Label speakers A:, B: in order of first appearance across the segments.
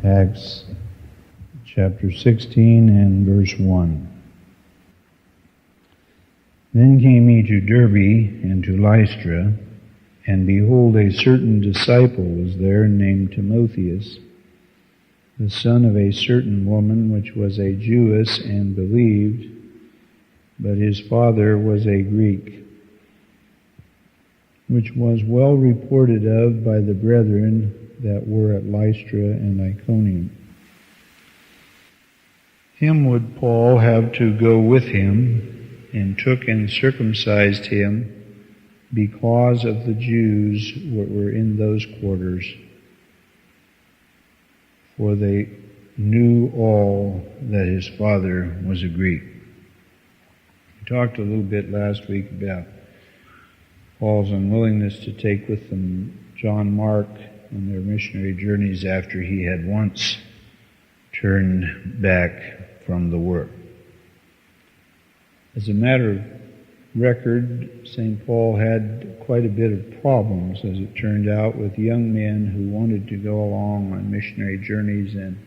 A: Acts chapter 16 and verse 1. Then came he to Derbe and to Lystra, and behold, a certain disciple was there named Timotheus, the son of a certain woman which was a Jewess and believed, but his father was a Greek, which was well reported of by the brethren that were at Lystra and Iconium. Him would Paul have to go with him, and took and circumcised him because of the Jews that were in those quarters, for they knew all that his father was a Greek. We talked a little bit last week about Paul's unwillingness to take with them John Mark on their missionary journeys after he had once turned back from the work. As a matter of record, St. Paul had quite a bit of problems, as it turned out, with young men who wanted to go along on missionary journeys and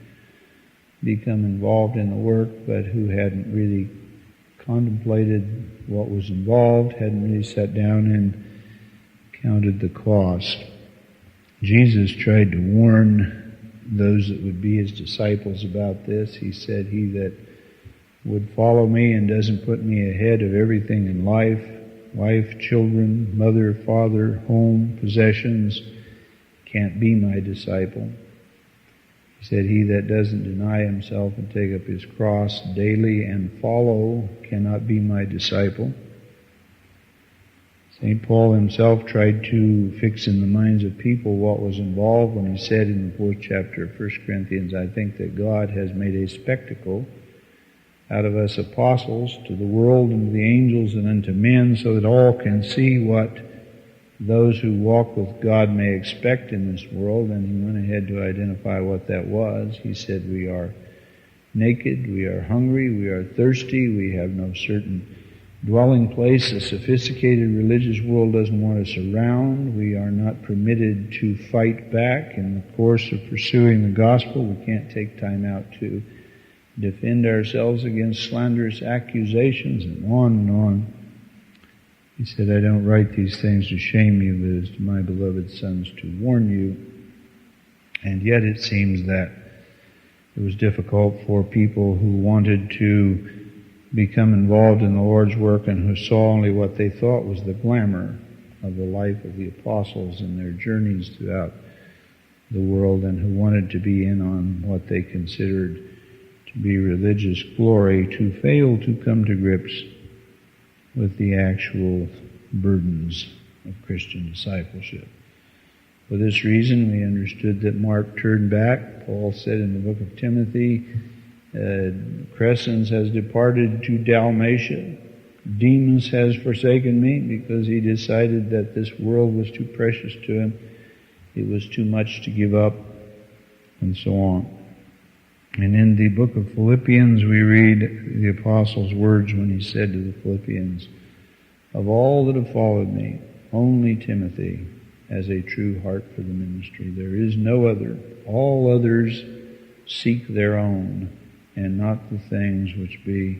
A: become involved in the work, but who hadn't really contemplated what was involved, hadn't really sat down and counted the cost. Jesus tried to warn those that would be his disciples about this. He said, "He that would follow me and doesn't put me ahead of everything in life, wife, children, mother, father, home, possessions, can't be my disciple." He said, "He that doesn't deny himself and take up his cross daily and follow cannot be my disciple." St. Paul himself tried to fix in the minds of people what was involved when he said in the 4th chapter of 1 Corinthians, "I think that God has made a spectacle out of us apostles to the world and to the angels and unto men, so that all can see what those who walk with God may expect in this world." And he went ahead to identify what that was. He said, "We are naked, we are hungry, we are thirsty, we have no certain dwelling place. A sophisticated religious world doesn't want us around. We are not permitted to fight back in the course of pursuing the gospel. We can't take time out to defend ourselves against slanderous accusations," and on and on. He said, "I don't write these things to shame you, but as to my beloved sons to warn you." And yet it seems that it was difficult for people who wanted to become involved in the Lord's work and who saw only what they thought was the glamour of the life of the apostles and their journeys throughout the world, and who wanted to be in on what they considered to be religious glory, to fail to come to grips with the actual burdens of Christian discipleship. For this reason, we understood that Mark turned back. Paul said in the book of Timothy, Crescens has departed to Dalmatia. Demas has forsaken me, because he decided that this world was too precious to him. It was too much to give up, and so on. And in the book of Philippians, we read the apostle's words when he said to the Philippians, "Of all that have followed me, only Timothy has a true heart for the ministry. There is no other. All others seek their own, and not the things which be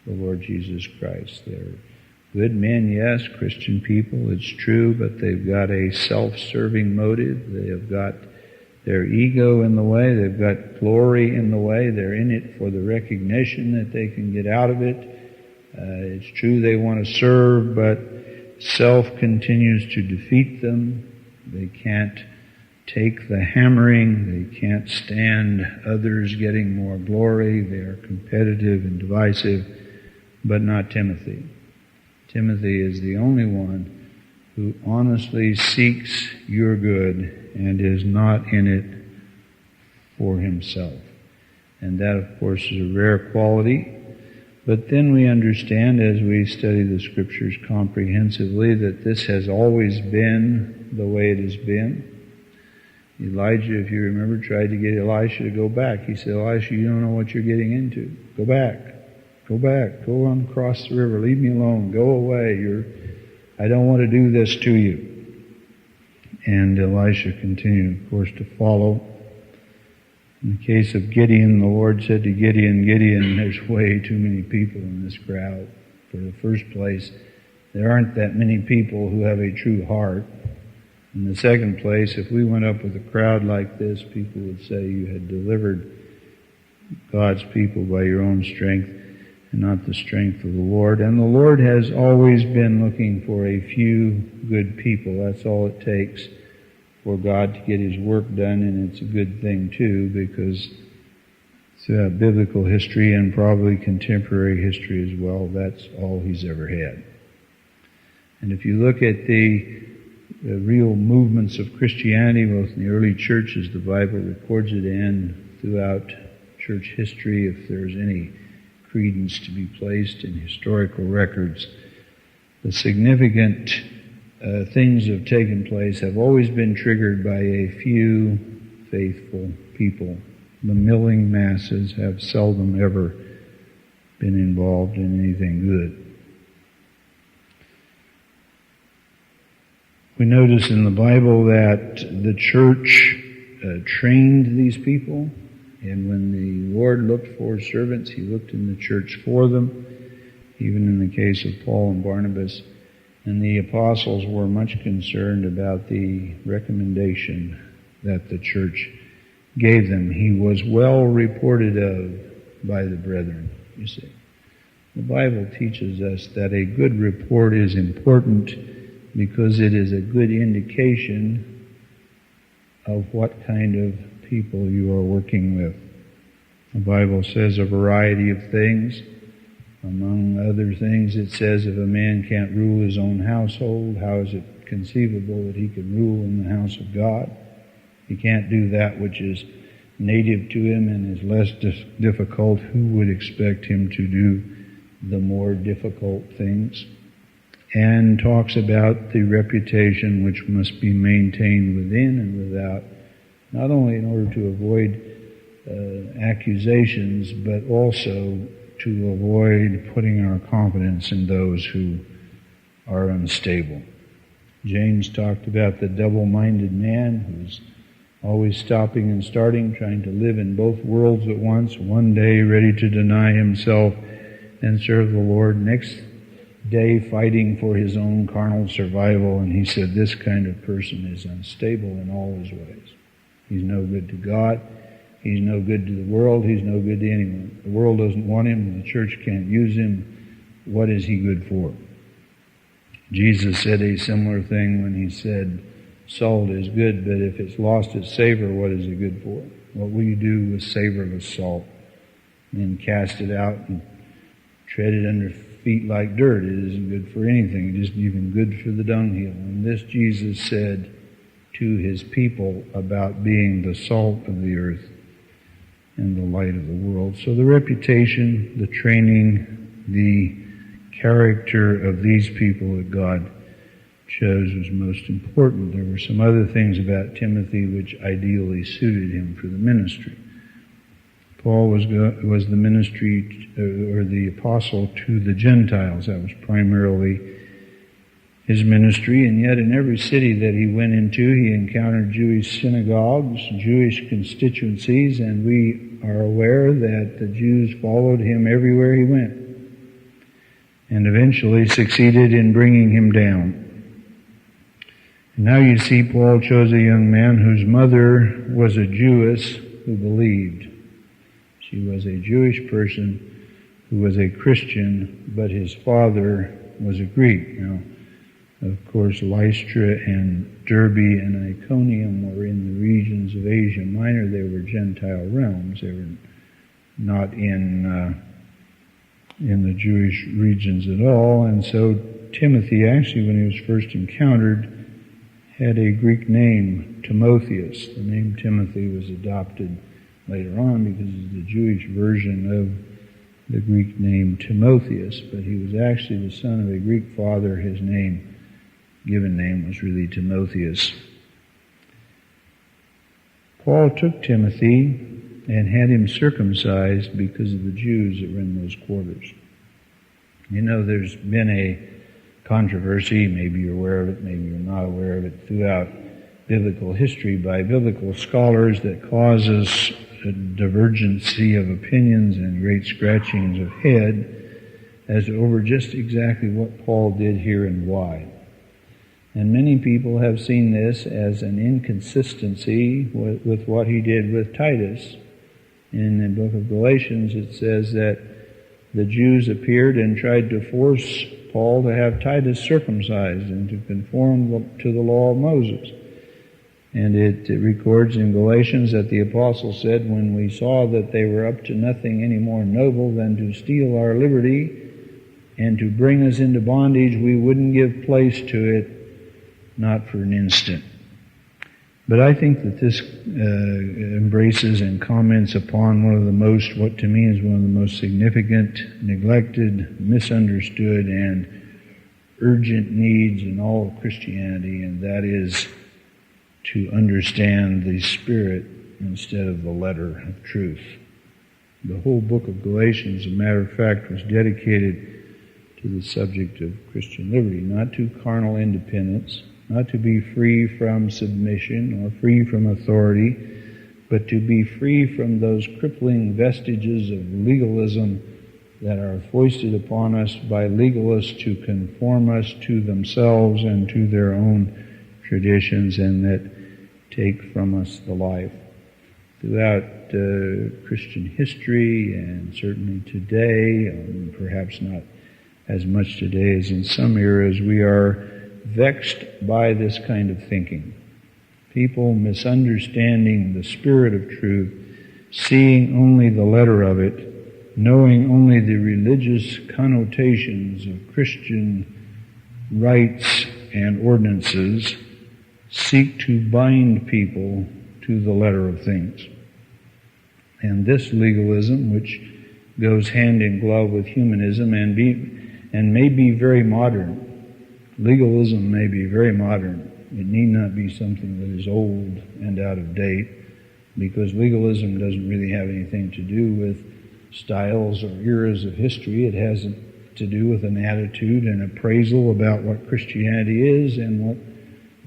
A: the Lord Jesus Christ." They're good men, yes, Christian people, it's true, but they've got a self-serving motive. They have got their ego in the way. They've got glory in the way. They're in it for the recognition that they can get out of it. It's true they want to serve, but self continues to defeat them. They can't take the hammering. They can't stand others getting more glory. They are competitive and divisive, but not Timothy. Timothy is the only one who honestly seeks your good and is not in it for himself. And that, of course, is a rare quality. But then we understand, as we study the Scriptures comprehensively, that this has always been the way it has been. Elijah, if you remember, tried to get Elisha to go back. He said, "Elisha, you don't know what you're getting into. Go back. Go back. Go on across the river. Leave me alone. Go away. I don't want to do this to you." And Elisha continued, of course, to follow. In the case of Gideon, the Lord said to Gideon, Gideon, there's way too many people in this crowd. For the first place, there aren't that many people who have a true heart. In the second place, if we went up with a crowd like this, people would say you had delivered God's people by your own strength and not the strength of the Lord. And the Lord has always been looking for a few good people. That's all it takes for God to get His work done, and it's a good thing too, because throughout biblical history and probably contemporary history as well, that's all He's ever had. And if you look at the real movements of Christianity, both in the early churches, the Bible records it, and throughout church history, if there's any credence to be placed in historical records, the significant things that have taken place have always been triggered by a few faithful people. The milling masses have seldom ever been involved in anything good. We notice in the Bible that the church trained these people, and when the Lord looked for servants, He looked in the church for them, even in the case of Paul and Barnabas. And the apostles were much concerned about the recommendation that the church gave them. He was well reported of by the brethren, you see. The Bible teaches us that a good report is important because it is a good indication of what kind of people you are working with. The Bible says a variety of things. Among other things, it says if a man can't rule his own household, how is it conceivable that he can rule in the house of God? He can't do that which is native to him and is less difficult. Who would expect him to do the more difficult things? And talks about the reputation which must be maintained within and without, not only in order to avoid accusations, but also to avoid putting our confidence in those who are unstable. James talked about the double-minded man who's always stopping and starting, trying to live in both worlds at once, one day ready to deny himself and serve the Lord, next day fighting for his own carnal survival. And he said this kind of person is unstable in all his ways. He's no good to God. He's no good to the world. He's no good to anyone. The world doesn't want him. The church can't use him. What is he good for? Jesus said a similar thing when he said, salt is good, but if it's lost its savor, what is it good for? What will you do with savorless salt? And then cast it out and tread it under feet like dirt. It isn't good for anything. It isn't even good for the dunghill. And this Jesus said to his people about being the salt of the earth and the light of the world. So the reputation, the training, the character of these people that God chose was most important. There were some other things about Timothy which ideally suited him for the ministry. Paul was the ministry or the apostle to the Gentiles. That was primarily his ministry, and yet in every city that he went into, he encountered Jewish synagogues, Jewish constituencies, and we are aware that the Jews followed him everywhere he went, and eventually succeeded in bringing him down. And now you see Paul chose a young man whose mother was a Jewess who believed. She was a Jewish person who was a Christian, but his father was a Greek. Now, of course, Lystra and Derbe and Iconium were in the regions of Asia Minor. They were Gentile realms. They were not in the Jewish regions at all. And so Timothy, actually, when he was first encountered, had a Greek name, Timotheus. The name Timothy was adopted later on because it's the Jewish version of the Greek name Timotheus, but he was actually the son of a Greek father. His given name was really Timotheus. Paul took Timothy and had him circumcised because of the Jews that were in those quarters. You know, there's been a controversy, maybe you're aware of it, maybe you're not aware of it, throughout biblical history by biblical scholars that causes divergency of opinions and great scratchings of head as over just exactly what Paul did here and why. And many people have seen this as an inconsistency with what he did with Titus. In the book of Galatians, it says that the Jews appeared and tried to force Paul to have Titus circumcised and to conform to the law of Moses. And it records in Galatians that the apostle said, when we saw that they were up to nothing any more noble than to steal our liberty and to bring us into bondage, we wouldn't give place to it, not for an instant. But I think that this embraces and comments upon one of the most, what to me is one of the most significant, neglected, misunderstood, and urgent needs in all of Christianity, and that is to understand the Spirit instead of the letter of truth. The whole book of Galatians, as a matter of fact, was dedicated to the subject of Christian liberty, not to carnal independence, not to be free from submission or free from authority, but to be free from those crippling vestiges of legalism that are foisted upon us by legalists to conform us to themselves and to their own traditions, and that take from us the life. Throughout Christian history, and certainly today, perhaps not as much today as in some eras, we are vexed by this kind of thinking. People misunderstanding the spirit of truth, seeing only the letter of it, knowing only the religious connotations of Christian rites and ordinances, seek to bind people to the letter of things. And this legalism, which goes hand in glove with humanism and may be very modern. Legalism may be very modern. It need not be something that is old and out of date, because legalism doesn't really have anything to do with styles or eras of history. It has to do with an attitude and appraisal about what Christianity is and what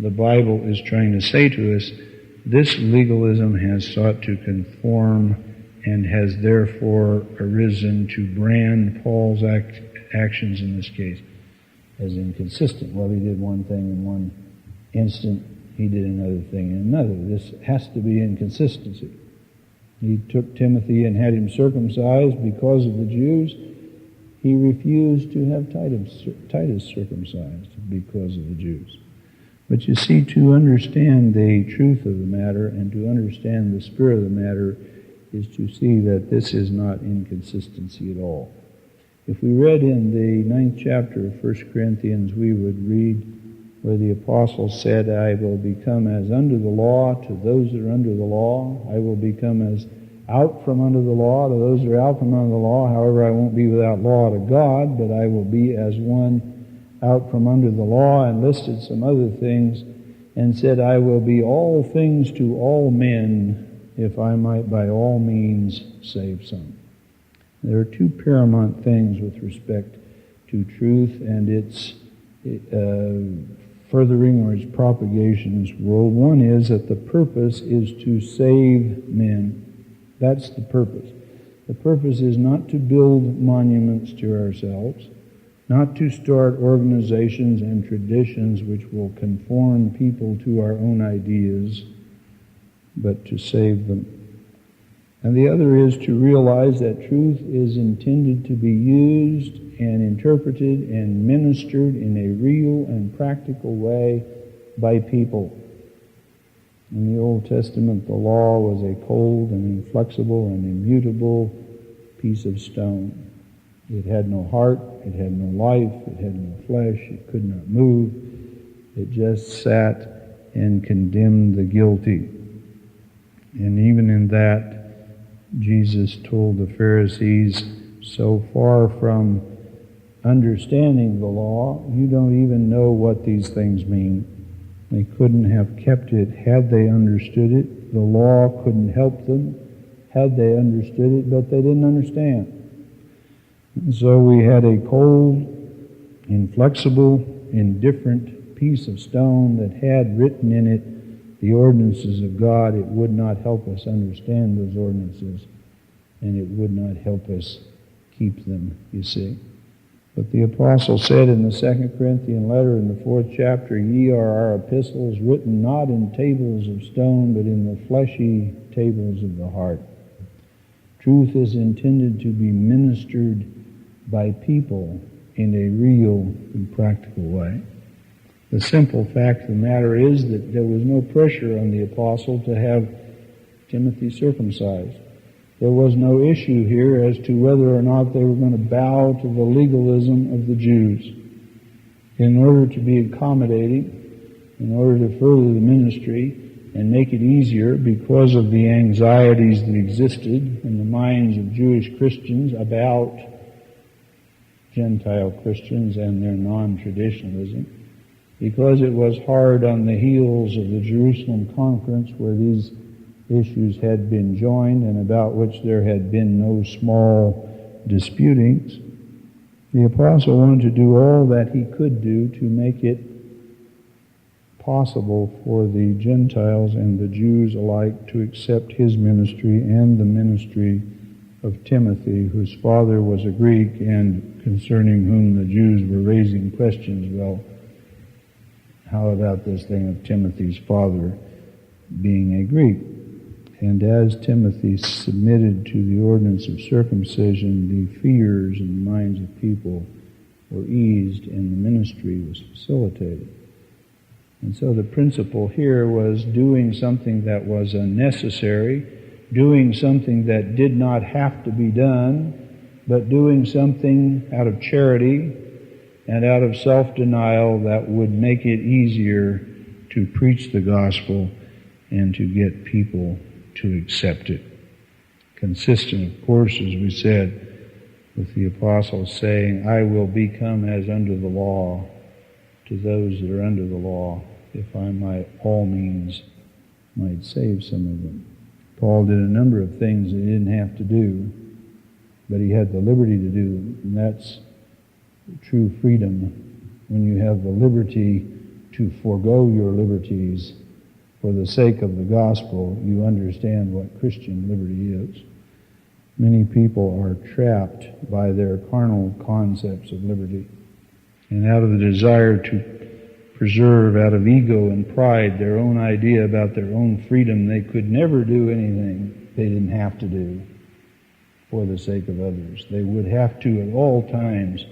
A: the Bible is trying to say to us. This legalism has sought to conform and has therefore arisen to brand Paul's actions in this case as inconsistent. Well, he did one thing in one instant, he did another thing in another. This has to be inconsistency. He took Timothy and had him circumcised because of the Jews. He refused to have Titus circumcised because of the Jews. But you see, to understand the truth of the matter and to understand the spirit of the matter is to see that this is not inconsistency at all. If we read in the 9th chapter of 1 Corinthians, we would read where the apostle said, I will become as under the law to those that are under the law. I will become as out from under the law to those that are out from under the law. However, I won't be without law to God, but I will be as one out from under the law, and listed some other things, and said, I will be all things to all men, if I might by all means save some. There are two paramount things with respect to truth and its furthering or its propagation in this world. One is that the purpose is to save men. That's the purpose. The purpose is not to build monuments to ourselves, not to start organizations and traditions which will conform people to our own ideas, but to save them. And the other is to realize that truth is intended to be used and interpreted and ministered in a real and practical way by people. In the Old Testament, the law was a cold and inflexible and immutable piece of stone. It had no heart, it had no life, it had no flesh, it could not move. It just sat and condemned the guilty. And even in that, Jesus told the Pharisees, so far from understanding the law, you don't even know what these things mean. They couldn't have kept it had they understood it. The law couldn't help them had they understood it, but they didn't understand. And so we had a cold, inflexible, indifferent piece of stone that had written in it the ordinances of God, it would not help us understand those ordinances, and it would not help us keep them, you see. But the apostle said in the 2 Corinthian letter in the 4th chapter, "Ye are our epistles written not in tables of stone, but in the fleshy tables of the heart." Truth is intended to be ministered by people in a real and practical way. The simple fact of the matter is that there was no pressure on the apostle to have Timothy circumcised. There was no issue here as to whether or not they were going to bow to the legalism of the Jews. In order to be accommodating, in order to further the ministry and make it easier because of the anxieties that existed in the minds of Jewish Christians about Gentile Christians and their non-traditionalism, because it was hard on the heels of the Jerusalem conference where these issues had been joined and about which there had been no small disputings, the apostle wanted to do all that he could do to make it possible for the Gentiles and the Jews alike to accept his ministry and the ministry of Timothy, whose father was a Greek and concerning whom the Jews were raising questions. Well, how about this thing of Timothy's father being a Greek? And as Timothy submitted to the ordinance of circumcision, the fears in the minds of people were eased and the ministry was facilitated. And so the principle here was doing something that was unnecessary, doing something that did not have to be done, but doing something out of charity and out of self-denial that would make it easier to preach the gospel and to get people to accept it. Consistent, of course, as we said, with the apostle saying, "I will become as under the law to those that are under the law, if I might all means might save some of them." Paul did a number of things that he didn't have to do, but he had the liberty to do them, and that's true freedom. When you have the liberty to forego your liberties for the sake of the gospel, you understand what Christian liberty is. Many people are trapped by their carnal concepts of liberty, and out of the desire to preserve, out of ego and pride, their own idea about their own freedom, they could never do anything they didn't have to do for the sake of others. They would have to at all times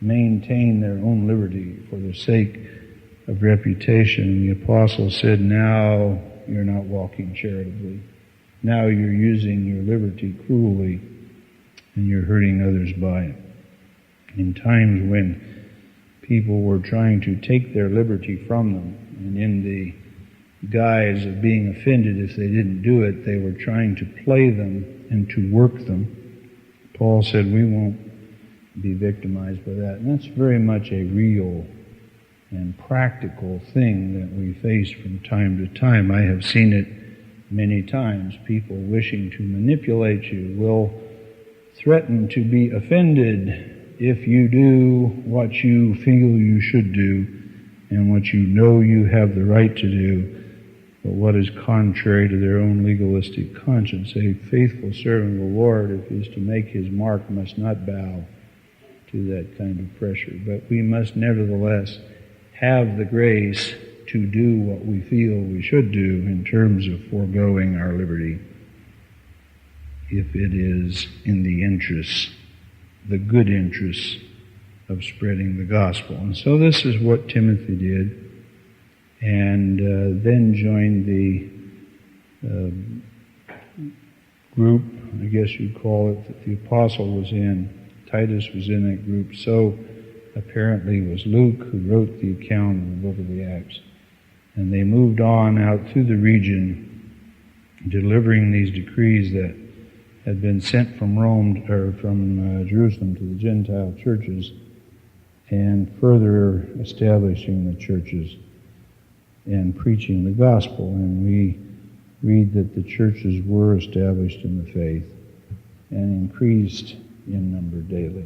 A: maintain their own liberty for the sake of reputation. And the apostle said, now you're not walking charitably. Now you're using your liberty cruelly and you're hurting others by it. In times when people were trying to take their liberty from them, and in the guise of being offended if they didn't do it, they were trying to play them and to work them. Paul said, we won't be victimized by that. And that's very much a real and practical thing that we face from time to time. I have seen it many times. People wishing to manipulate you will threaten to be offended if you do what you feel you should do and what you know you have the right to do, but what is contrary to their own legalistic conscience. A faithful servant of the Lord, if he is to make his mark, must not bow to that kind of pressure. But we must nevertheless have the grace to do what we feel we should do in terms of foregoing our liberty, if it is in the interests, the good interests of spreading the gospel. And so this is what Timothy did, and then joined the group, I guess you'd call it, that the apostle was in. Titus was in that group. So apparently was Luke, who wrote the account of the book of the Acts. And they moved on out through the region, delivering these decrees that had been sent from Rome, or from Jerusalem to the Gentile churches, and further establishing the churches and preaching the gospel. And we read that the churches were established in the faith and increased in number daily.